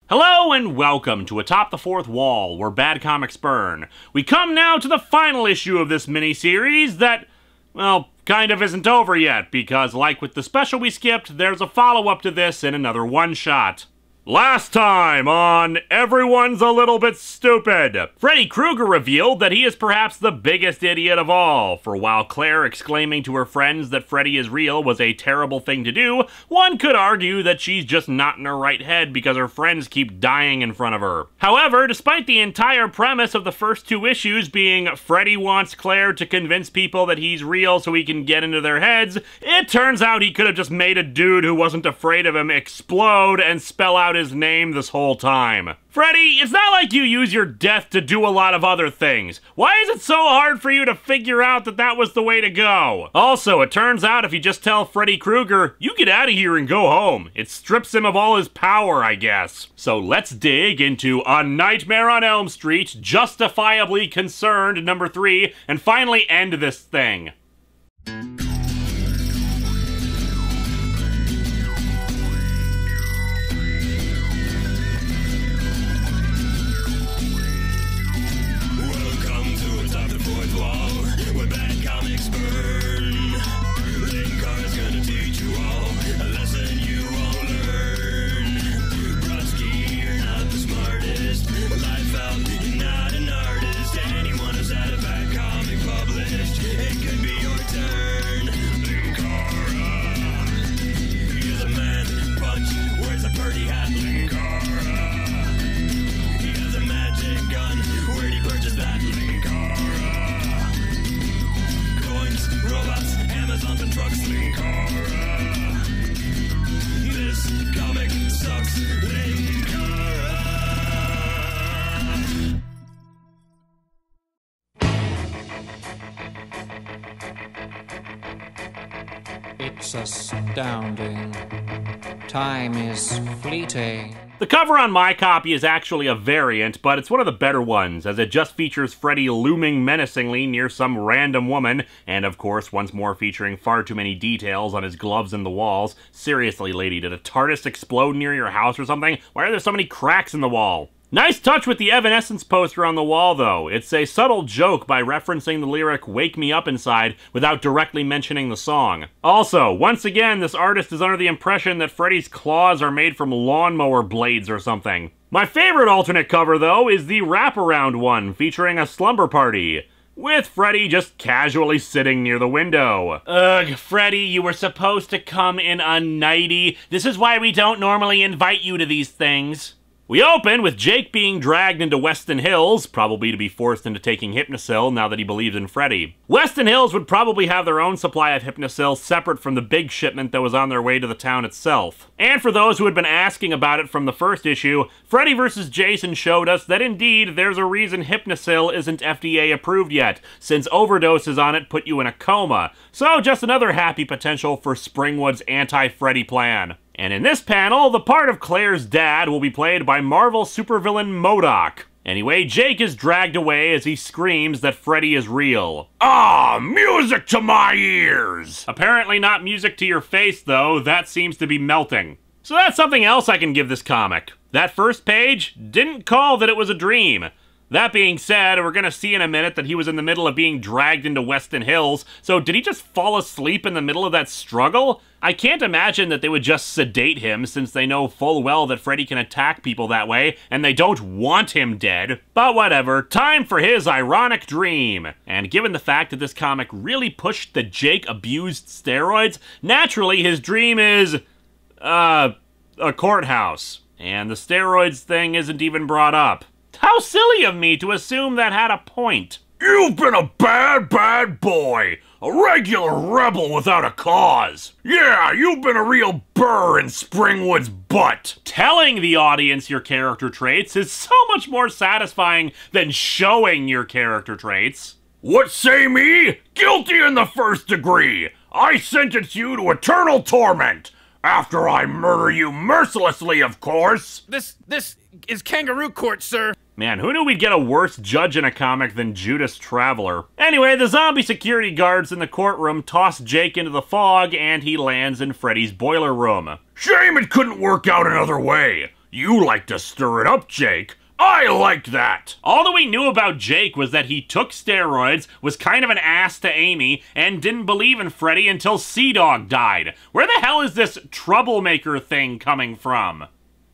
Hello and welcome to Atop the Fourth Wall, where bad comics burn. We come now to the final issue of this miniseries that, well, kind of isn't over yet, because like with the special we skipped, there's a follow-up to this in another one-shot. Last time on Everyone's a Little Bit Stupid, Freddy Krueger revealed that he is perhaps the biggest idiot of all, for while Claire exclaiming to her friends that Freddy is real was a terrible thing to do, one could argue that she's just not in her right head because her friends keep dying in front of her. However, despite the entire premise of the first two issues being Freddy wants Claire to convince people that he's real so he can get into their heads, it turns out he could have just made a dude who wasn't afraid of him explode and spell out his name this whole time. Freddy, it's not like you use your death to do a lot of other things. Why is it so hard for you to figure out that that was the way to go? Also, it turns out if you just tell Freddy Krueger, you get out of here and go home. It strips him of all his power, I guess. So let's dig into A Nightmare on Elm Street, Justifiably Concerned, number 3, and finally end this thing. It's astounding. Time is fleeting. The cover on my copy is actually a variant, but it's one of the better ones, as it just features Freddy looming menacingly near some random woman, and of course, once more featuring far too many details on his gloves and the walls. Seriously, lady, did a TARDIS explode near your house or something? Why are there so many cracks in the wall? Nice touch with the Evanescence poster on the wall, though. It's a subtle joke by referencing the lyric "Wake Me Up Inside" without directly mentioning the song. Also, once again, this artist is under the impression that Freddy's claws are made from lawnmower blades or something. My favorite alternate cover, though, is the wraparound one, featuring a slumber party, with Freddy just casually sitting near the window. Ugh, Freddy, you were supposed to come in a nightie. This is why we don't normally invite you to these things. We open with Jake being dragged into Weston Hills, probably to be forced into taking Hypnosil now that he believes in Freddy. Weston Hills would probably have their own supply of Hypnosil separate from the big shipment that was on their way to the town itself. And for those who had been asking about it from the first issue, Freddy vs. Jason showed us that indeed there's a reason Hypnosil isn't FDA approved yet, since overdoses on it put you in a coma. So just another happy potential for Springwood's anti-Freddy plan. And in this panel, the part of Claire's dad will be played by Marvel supervillain MODOK. Anyway, Jake is dragged away as he screams that Freddy is real. Ah, music to my ears! Apparently not music to your face, though. That seems to be melting. So that's something else I can give this comic. That first page didn't call that it was a dream. That being said, we're gonna see in a minute that he was in the middle of being dragged into Weston Hills, so did he just fall asleep in the middle of that struggle? I can't imagine that they would just sedate him, since they know full well that Freddy can attack people that way, and they don't want him dead. But whatever, time for his ironic dream. And given the fact that this comic really pushed the Jake abused steroids, naturally his dream is, a courthouse. And the steroids thing isn't even brought up. How silly of me to assume that had a point. You've been a bad, bad boy. A regular rebel without a cause. Yeah, you've been a real burr in Springwood's butt. Telling the audience your character traits is so much more satisfying than showing your character traits. What say me? Guilty in the first degree. I sentence you to eternal torment. After I murder you mercilessly, of course. This is kangaroo court, sir. Man, who knew we'd get a worse judge in a comic than Judas Traveler? Anyway, the zombie security guards in the courtroom toss Jake into the fog, and he lands in Freddy's boiler room. Shame it couldn't work out another way. You like to stir it up, Jake. I like that! All that we knew about Jake was that he took steroids, was kind of an ass to Amy, and didn't believe in Freddy until Sea-Dog died. Where the hell is this troublemaker thing coming from?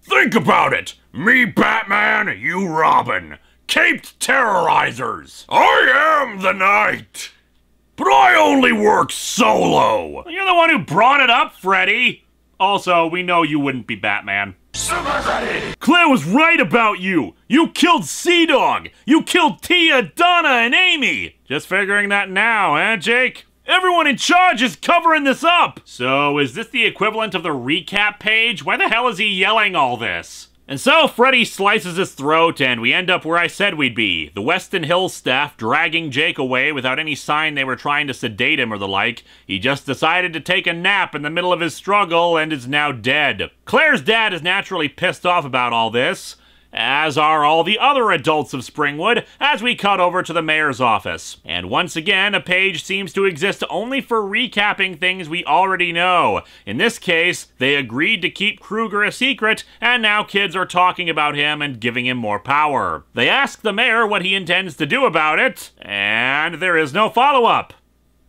Think about it! Me Batman, you Robin. Caped terrorizers. I am the Knight. But I only work solo. You're the one who brought it up, Freddy. Also, we know you wouldn't be Batman. Claire was right about you! You killed Sea-Dog! You killed Tia, Donna, and Amy! Just figuring that now, eh, Jake? Everyone in charge is covering this up! So, is this the equivalent of the recap page? Why the hell is he yelling all this? And so, Freddy slices his throat, and we end up where I said we'd be. The Weston Hills staff dragging Jake away without any sign they were trying to sedate him or the like. He just decided to take a nap in the middle of his struggle and is now dead. Claire's dad is naturally pissed off about all this, as are all the other adults of Springwood, as we cut over to the mayor's office. And once again, a page seems to exist only for recapping things we already know. In this case, they agreed to keep Kruger a secret, and now kids are talking about him and giving him more power. They ask the mayor what he intends to do about it, and there is no follow-up.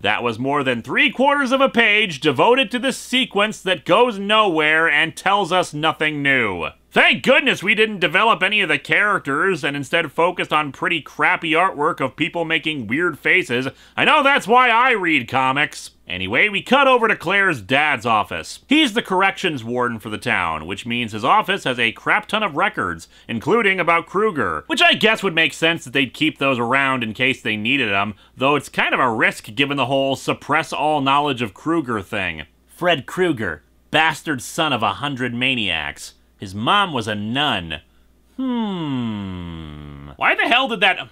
That was more than 3/4 of a page devoted to this sequence that goes nowhere and tells us nothing new. Thank goodness we didn't develop any of the characters and instead focused on pretty crappy artwork of people making weird faces. I know that's why I read comics. Anyway, we cut over to Claire's dad's office. He's the corrections warden for the town, which means his office has a crap ton of records, including about Kruger, which I guess would make sense that they'd keep those around in case they needed them, though it's kind of a risk given the whole suppress all knowledge of Kruger thing. Fred Kruger, bastard son of 100 maniacs. His mom was a nun. Why the hell did that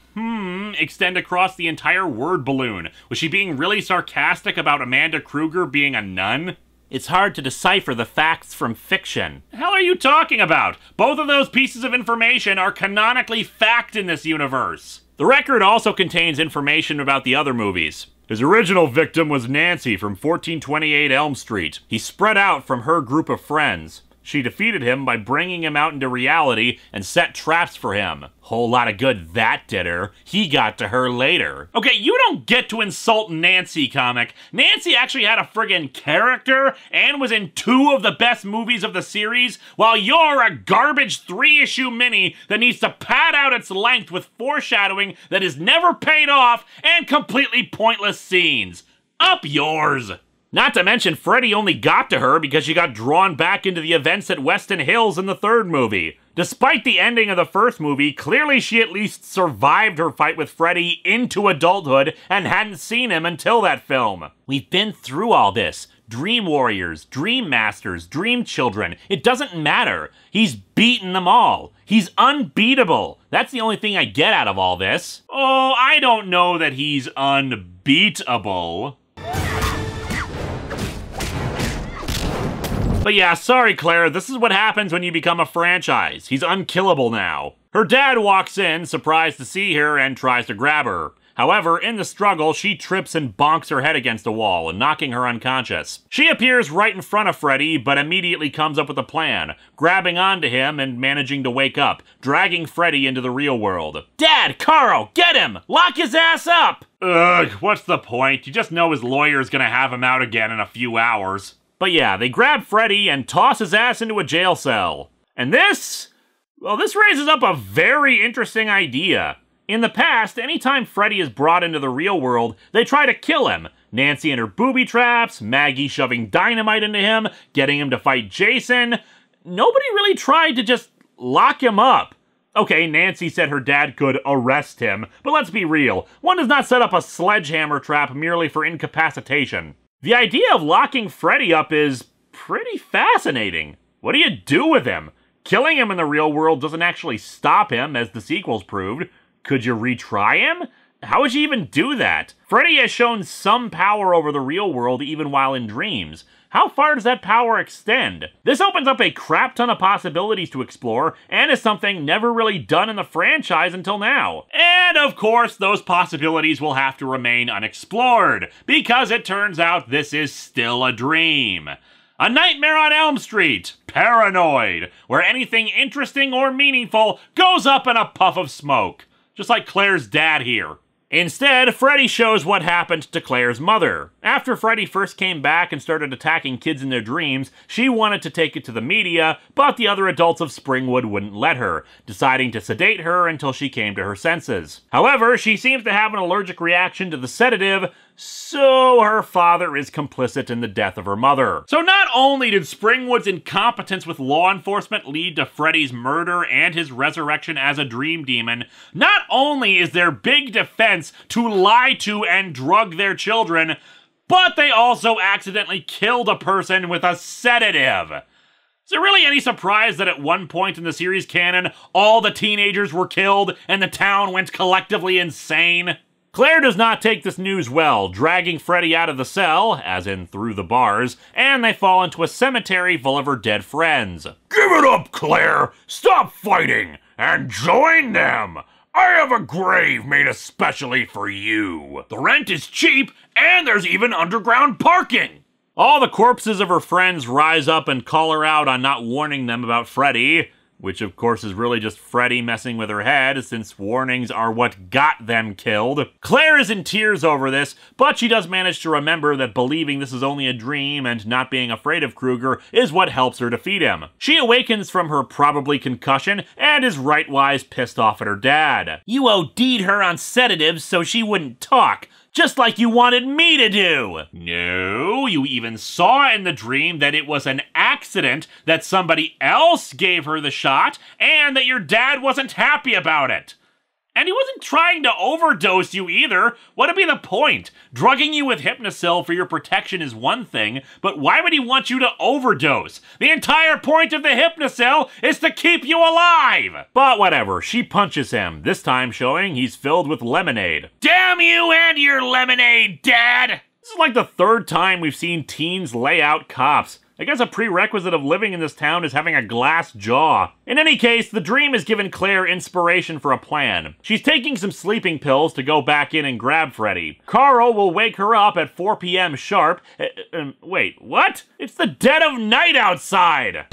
extend across the entire word balloon? Was she being really sarcastic about Amanda Kruger being a nun? It's hard to decipher the facts from fiction. The hell are you talking about? Both of those pieces of information are canonically fact in this universe. The record also contains information about the other movies. His original victim was Nancy from 1428 Elm Street. He spread out from her group of friends. She defeated him by bringing him out into reality and set traps for him. Whole lot of good that did her. He got to her later. Okay, you don't get to insult Nancy, comic. Nancy actually had a friggin' character and was in 2 of the best movies of the series, while you're a garbage 3-issue mini that needs to pad out its length with foreshadowing that is never paid off and completely pointless scenes. Up yours! Not to mention, Freddy only got to her because she got drawn back into the events at Weston Hills in the 3rd movie. Despite the ending of the 1st movie, clearly she at least survived her fight with Freddy into adulthood and hadn't seen him until that film. We've been through all this. Dream Warriors, Dream Masters, Dream Children. It doesn't matter. He's beaten them all. He's unbeatable. That's the only thing I get out of all this. Oh, I don't know that he's unbeatable. But yeah, sorry Claire, this is what happens when you become a franchise. He's unkillable now. Her dad walks in, surprised to see her, and tries to grab her. However, in the struggle, she trips and bonks her head against a wall, knocking her unconscious. She appears right in front of Freddy, but immediately comes up with a plan, grabbing onto him and managing to wake up, dragging Freddy into the real world. Dad, Carl, get him! Lock his ass up! Ugh, what's the point? You just know his lawyer's gonna have him out again in a few hours. But yeah, they grab Freddy and toss his ass into a jail cell. And this raises up a very interesting idea. In the past, anytime Freddy is brought into the real world, they try to kill him. Nancy and her booby traps, Maggie shoving dynamite into him, getting him to fight Jason. Nobody really tried to just lock him up. Okay, Nancy said her dad could arrest him, but let's be real. One does not set up a sledgehammer trap merely for incapacitation. The idea of locking Freddy up is pretty fascinating. What do you do with him? Killing him in the real world doesn't actually stop him, as the sequels proved. Could you retry him? How would you even do that? Freddy has shown some power over the real world even while in dreams. How far does that power extend? This opens up a crap ton of possibilities to explore, and is something never really done in the franchise until now. And of course, those possibilities will have to remain unexplored, because it turns out this is still a dream. A Nightmare on Elm Street, Paranoid, where anything interesting or meaningful goes up in a puff of smoke. Just like Claire's dad here. Instead, Freddy shows what happened to Claire's mother. After Freddy first came back and started attacking kids in their dreams, she wanted to take it to the media, but the other adults of Springwood wouldn't let her, deciding to sedate her until she came to her senses. However, she seems to have an allergic reaction to the sedative, so her father is complicit in the death of her mother. So not only did Springwood's incompetence with law enforcement lead to Freddy's murder and his resurrection as a dream demon, not only is their big defense to lie to and drug their children, but they also accidentally killed a person with a sedative. Is there really any surprise that at one point in the series canon, all the teenagers were killed and the town went collectively insane? Claire does not take this news well, dragging Freddy out of the cell, as in through the bars, and they fall into a cemetery full of her dead friends. Give it up, Claire! Stop fighting! And join them! I have a grave made especially for you. The rent is cheap, and there's even underground parking! All the corpses of her friends rise up and call her out on not warning them about Freddy, which of course is really just Freddy messing with her head, since warnings are what got them killed. Claire is in tears over this, but she does manage to remember that believing this is only a dream and not being afraid of Krueger is what helps her defeat him. She awakens from her probably concussion and is rightwise pissed off at her dad. You OD'd her on sedatives so she wouldn't talk, just like you wanted me to do. No, you even saw in the dream that it was an accident, that somebody else gave her the shot, and that your dad wasn't happy about it. And he wasn't trying to overdose you either. What'd be the point? Drugging you with Hypnosil for your protection is one thing, but why would he want you to overdose? The entire point of the Hypnosil is to keep you alive! But whatever, she punches him, this time showing he's filled with lemonade. Damn you and your lemonade, Dad! This is like the third time we've seen teens lay out cops. I guess a prerequisite of living in this town is having a glass jaw. In any case, the dream has given Claire inspiration for a plan. She's taking some sleeping pills to go back in and grab Freddy. Carl will wake her up at 4 p.m. sharp. Wait, what? It's the dead of night outside!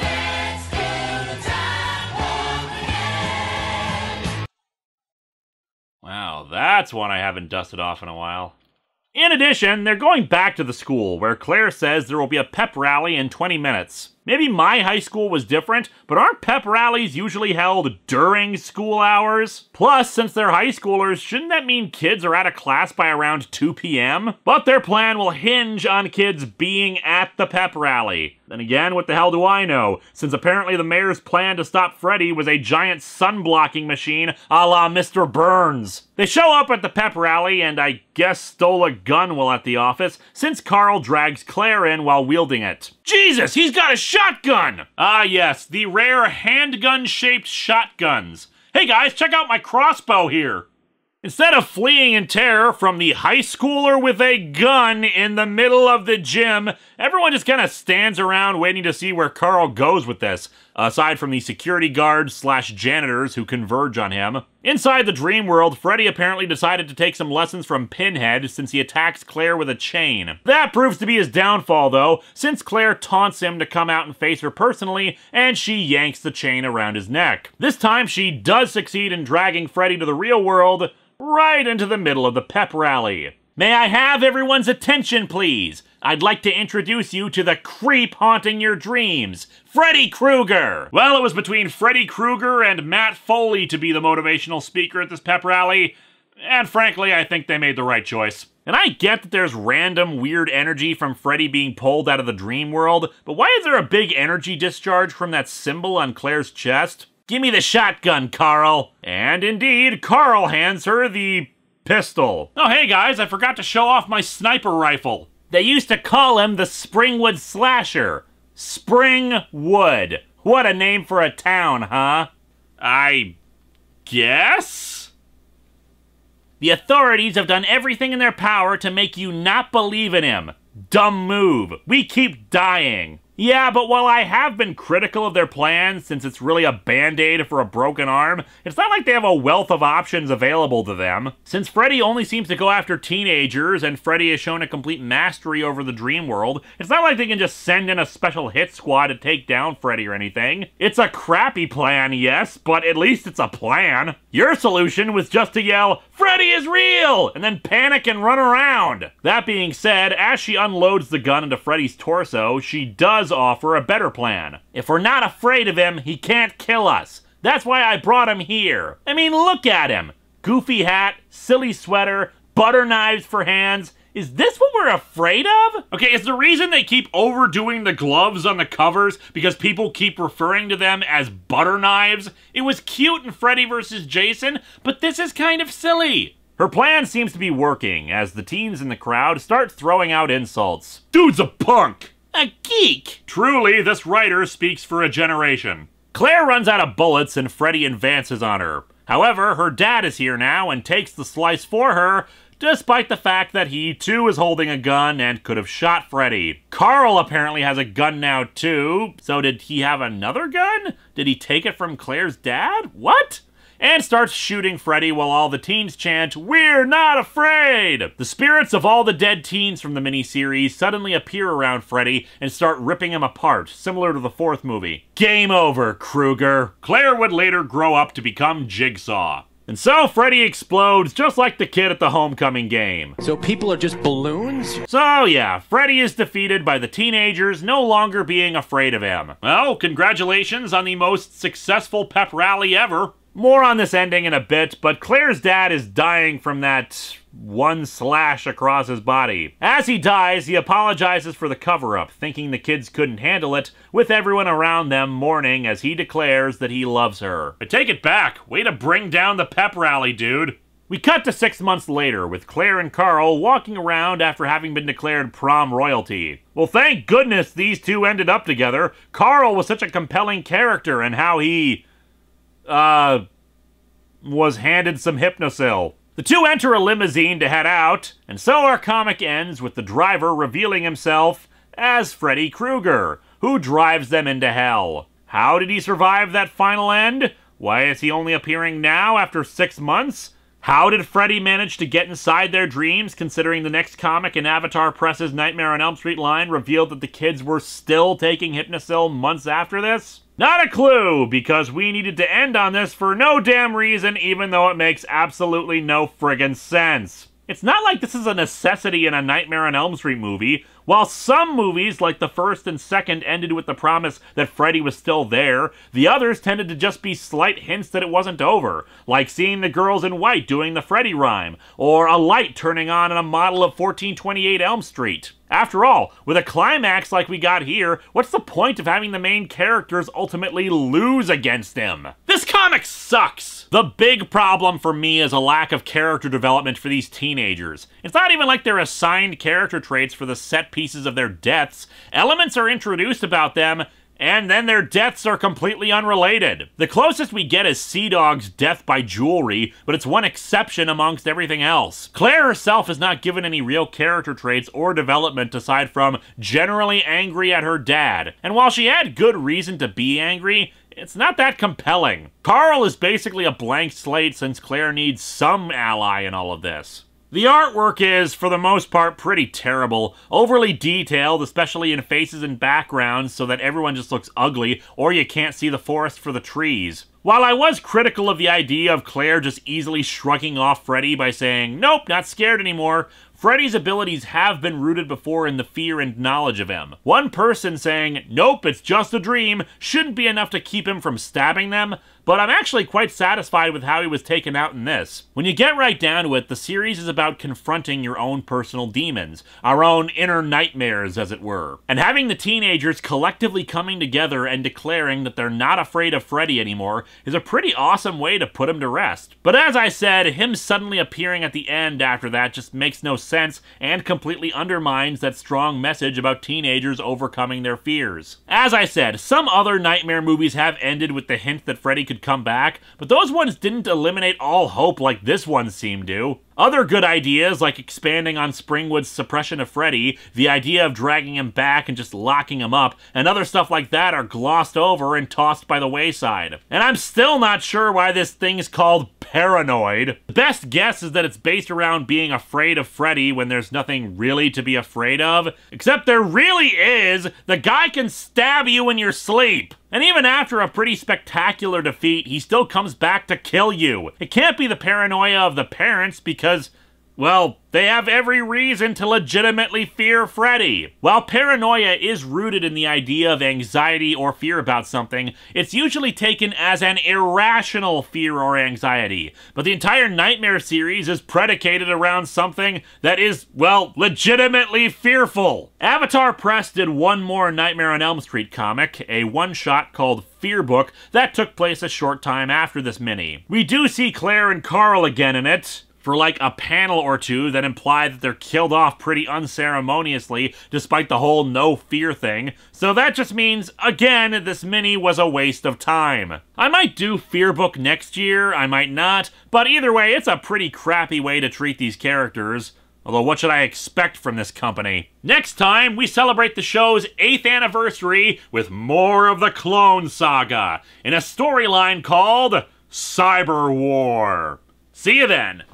Wow, that's one I haven't dusted off in a while. In addition, they're going back to the school, where Claire says there will be a pep rally in 20 minutes. Maybe my high school was different, but aren't pep rallies usually held during school hours? Plus, since they're high schoolers, shouldn't that mean kids are out of class by around 2 p.m.? But their plan will hinge on kids being at the pep rally. Then again, what the hell do I know? Since apparently the mayor's plan to stop Freddy was a giant sun-blocking machine a la Mr. Burns. They show up at the pep rally and I guess stole a gun while at the office, since Carl drags Claire in while wielding it. Jesus, he's got a shotgun! Ah yes, the rare handgun-shaped shotguns. Hey guys, check out my crossbow here. Instead of fleeing in terror from the high schooler with a gun in the middle of the gym, everyone just kind of stands around waiting to see where Carl goes with this, aside from the security guards / janitors who converge on him. Inside the dream world, Freddy apparently decided to take some lessons from Pinhead since he attacks Claire with a chain. That proves to be his downfall though, since Claire taunts him to come out and face her personally, and she yanks the chain around his neck. This time she does succeed in dragging Freddy to the real world, right into the middle of the pep rally. May I have everyone's attention, please? I'd like to introduce you to the creep haunting your dreams, Freddy Krueger! Well, it was between Freddy Krueger and Matt Foley to be the motivational speaker at this pep rally, and frankly, I think they made the right choice. And I get that there's random weird energy from Freddy being pulled out of the dream world, but why is there a big energy discharge from that symbol on Claire's chest? Give me the shotgun, Carl! And indeed, Carl hands her the pistol. Oh, hey guys, I forgot to show off my sniper rifle. They used to call him the Springwood Slasher. Springwood. What a name for a town, huh? I guess? The authorities have done everything in their power to make you not believe in him. Dumb move. We keep dying. Yeah, but while I have been critical of their plan since it's really a band-aid for a broken arm, it's not like they have a wealth of options available to them. Since Freddy only seems to go after teenagers and Freddy has shown a complete mastery over the dream world, it's not like they can just send in a special hit squad to take down Freddy or anything. It's a crappy plan, yes, but at least it's a plan. Your solution was just to yell, "Freddy is real!" and then panic and run around. That being said, as she unloads the gun into Freddy's torso, she does offer a better plan. If we're not afraid of him, he can't kill us. That's why I brought him here. I mean, look at him. Goofy hat, silly sweater, butter knives for hands. Is this what we're afraid of? Okay, is the reason they keep overdoing the gloves on the covers because people keep referring to them as butter knives? It was cute in Freddy vs. Jason, but this is kind of silly. Her plan seems to be working as the teens in the crowd start throwing out insults. Dude's a punk! A geek! Truly, this writer speaks for a generation. Claire runs out of bullets and Freddy advances on her. However, her dad is here now and takes the slice for her, despite the fact that he too is holding a gun and could have shot Freddy. Carl apparently has a gun now too, so did he have another gun? Did he take it from Claire's dad? What? And starts shooting Freddy while all the teens chant, "We're not afraid!" The spirits of all the dead teens from the miniseries suddenly appear around Freddy and start ripping him apart, similar to the fourth movie. Game over, Krueger. Claire would later grow up to become Jigsaw. And so Freddy explodes just like the kid at the homecoming game. So people are just balloons? So yeah, Freddy is defeated by the teenagers no longer being afraid of him. Well, congratulations on the most successful pep rally ever. More on this ending in a bit, but Claire's dad is dying from that one slash across his body. As he dies, he apologizes for the cover-up, thinking the kids couldn't handle it, with everyone around them mourning as he declares that he loves her. I take it back. Way to bring down the pep rally, dude. We cut to 6 months later, with Claire and Carl walking around after having been declared prom royalty. Well, thank goodness these two ended up together. Carl was such a compelling character and how he was handed some Hypnosil. The two enter a limousine to head out, and so our comic ends with the driver revealing himself as Freddy Krueger, who drives them into hell. How did he survive that final end? Why is he only appearing now after 6 months? How did Freddy manage to get inside their dreams, considering the next comic in Avatar Press's Nightmare on Elm Street line revealed that the kids were still taking Hypnosil months after this? Not a clue, because we needed to end on this for no damn reason, even though it makes absolutely no friggin' sense. It's not like this is a necessity in a Nightmare on Elm Street movie. While some movies, like the first and second, ended with the promise that Freddy was still there, the others tended to just be slight hints that it wasn't over, like seeing the girls in white doing the Freddy rhyme, or a light turning on in a model of 1428 Elm Street. After all, with a climax like we got here, what's the point of having the main characters ultimately lose against him? This comic sucks! The big problem for me is a lack of character development for these teenagers. It's not even like they're assigned character traits for the set pieces of their deaths. Elements are introduced about them, and then their deaths are completely unrelated. The closest we get is Sea Dog's death by jewelry, but it's one exception amongst everything else. Claire herself is not given any real character traits or development aside from generally angry at her dad. And while she had good reason to be angry, it's not that compelling. Carl is basically a blank slate since Claire needs some ally in all of this. The artwork is, for the most part, pretty terrible, overly detailed, especially in faces and backgrounds, so that everyone just looks ugly, or you can't see the forest for the trees. While I was critical of the idea of Claire just easily shrugging off Freddy by saying, "Nope, not scared anymore," Freddy's abilities have been rooted before in the fear and knowledge of him. One person saying, "Nope, it's just a dream," shouldn't be enough to keep him from stabbing them, but I'm actually quite satisfied with how he was taken out in this. When you get right down to it, the series is about confronting your own personal demons, our own inner nightmares, as it were. And having the teenagers collectively coming together and declaring that they're not afraid of Freddy anymore is a pretty awesome way to put him to rest. But as I said, him suddenly appearing at the end after that just makes no sense and completely undermines that strong message about teenagers overcoming their fears. As I said, some other Nightmare movies have ended with the hint that Freddy could could come back, but those ones didn't eliminate all hope like this one seemed to. Other good ideas, like expanding on Springwood's suppression of Freddy, the idea of dragging him back and just locking him up, and other stuff like that are glossed over and tossed by the wayside. And I'm still not sure why this thing's called Paranoid. The best guess is that it's based around being afraid of Freddy when there's nothing really to be afraid of. Except there really is! The guy can stab you in your sleep! And even after a pretty spectacular defeat, he still comes back to kill you. It can't be the paranoia of the parents because, well, they have every reason to legitimately fear Freddy. While paranoia is rooted in the idea of anxiety or fear about something, it's usually taken as an irrational fear or anxiety. But the entire Nightmare series is predicated around something that is, well, legitimately fearful. Avatar Press did one more Nightmare on Elm Street comic, a one-shot called Fear Book, that took place a short time after this mini. We do see Claire and Carl again in it, for like a panel or two that imply that they're killed off pretty unceremoniously despite the whole no fear thing. So that just means, again, this mini was a waste of time. I might do Fear Book next year, I might not, but either way, it's a pretty crappy way to treat these characters. Although what should I expect from this company? Next time, we celebrate the show's 8th anniversary with more of the Clone Saga in a storyline called Cyber War. See you then.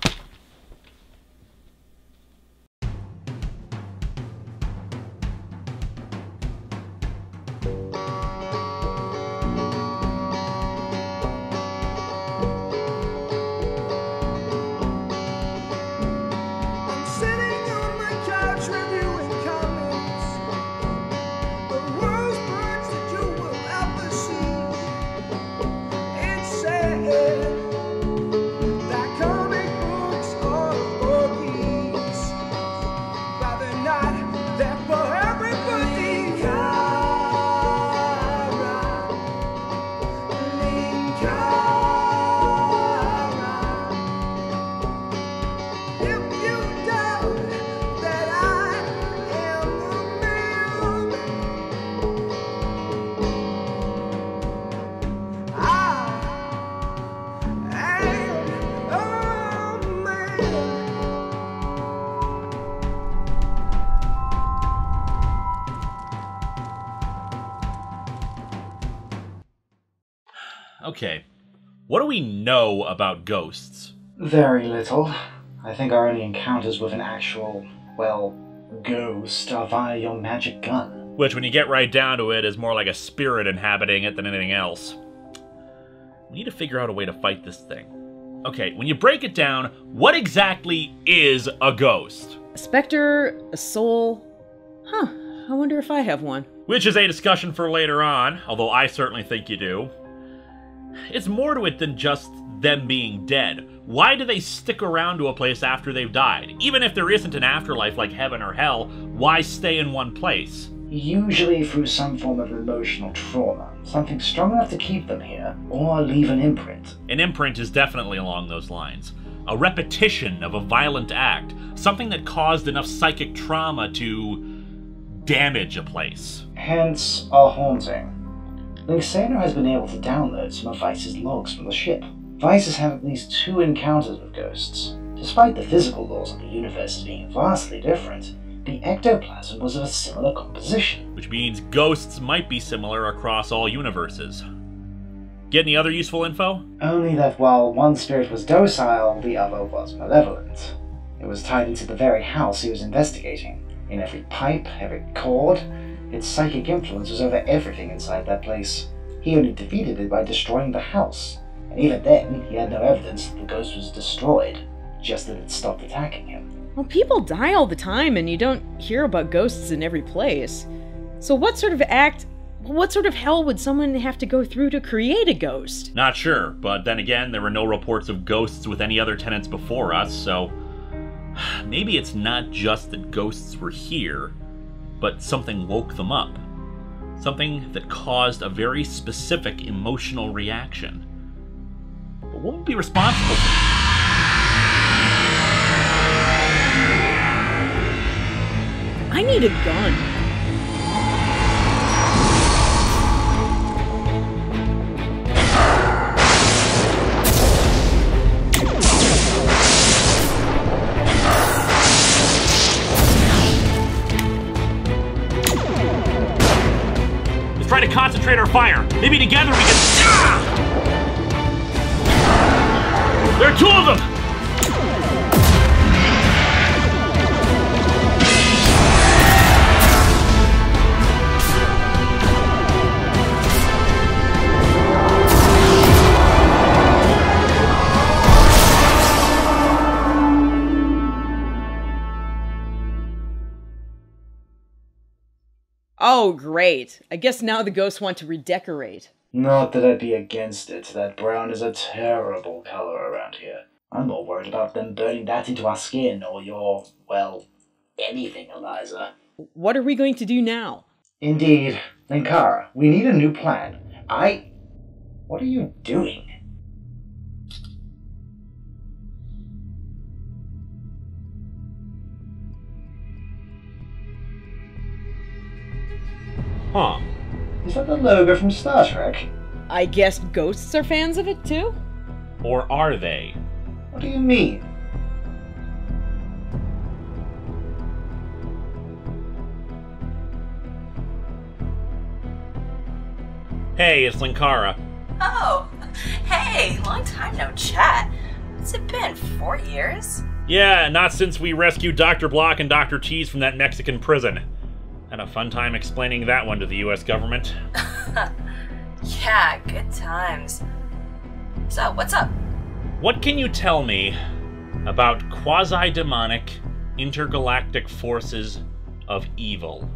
Okay, what do we know about ghosts? Very little. I think our only encounters with an actual, well, ghost are via your magic gun. Which, when you get right down to it, is more like a spirit inhabiting it than anything else. We need to figure out a way to fight this thing. Okay, when you break it down, what exactly is a ghost? A specter, a soul. Huh, I wonder if I have one. Which is a discussion for later on, although I certainly think you do. It's more to it than just them being dead. Why do they stick around to a place after they've died? Even if there isn't an afterlife like heaven or hell, why stay in one place? Usually through some form of emotional trauma. Something strong enough to keep them here, or leave an imprint. An imprint is definitely along those lines. A repetition of a violent act. Something that caused enough psychic trauma to damage a place. Hence, a haunting. Linkara has been able to download some of Vice's logs from the ship. Vice has had at least 2 encounters with ghosts. Despite the physical laws of the universe being vastly different, the ectoplasm was of a similar composition. Which means ghosts might be similar across all universes. Get any other useful info? Only that while one spirit was docile, the other was malevolent. It was tied into the very house he was investigating. In every pipe, every cord, its psychic influence was over everything inside that place. He only defeated it by destroying the house. And even then, he had no evidence that the ghost was destroyed, just that it stopped attacking him. Well, people die all the time and you don't hear about ghosts in every place. So what sort of hell would someone have to go through to create a ghost? Not sure, but then again, there were no reports of ghosts with any other tenants before us, so maybe it's not just that ghosts were here, but something woke them up. Something that caused a very specific emotional reaction. But what would be responsible for that? I need a gun. concentrate our fire. Maybe together we can... Ah! There are two of them! Oh, great. I guess now the ghosts want to redecorate. Not that I'd be against it. That brown is a terrible color around here. I'm more worried about them burning that into our skin or your, well, anything, Eliza. What are we going to do now? Indeed. Linkara, we need a new plan. What are you doing? Huh. Is that the logo from Star Trek? I guess ghosts are fans of it too? Or are they? What do you mean? Hey, it's Linkara. Oh, hey, long time no chat. What's it been, 4 years? Yeah, not since we rescued Dr. Block and Dr. Cheese from that Mexican prison. Had a fun time explaining that one to the US government. Yeah, good times. So, what's up? What can you tell me about quasi-demonic intergalactic forces of evil?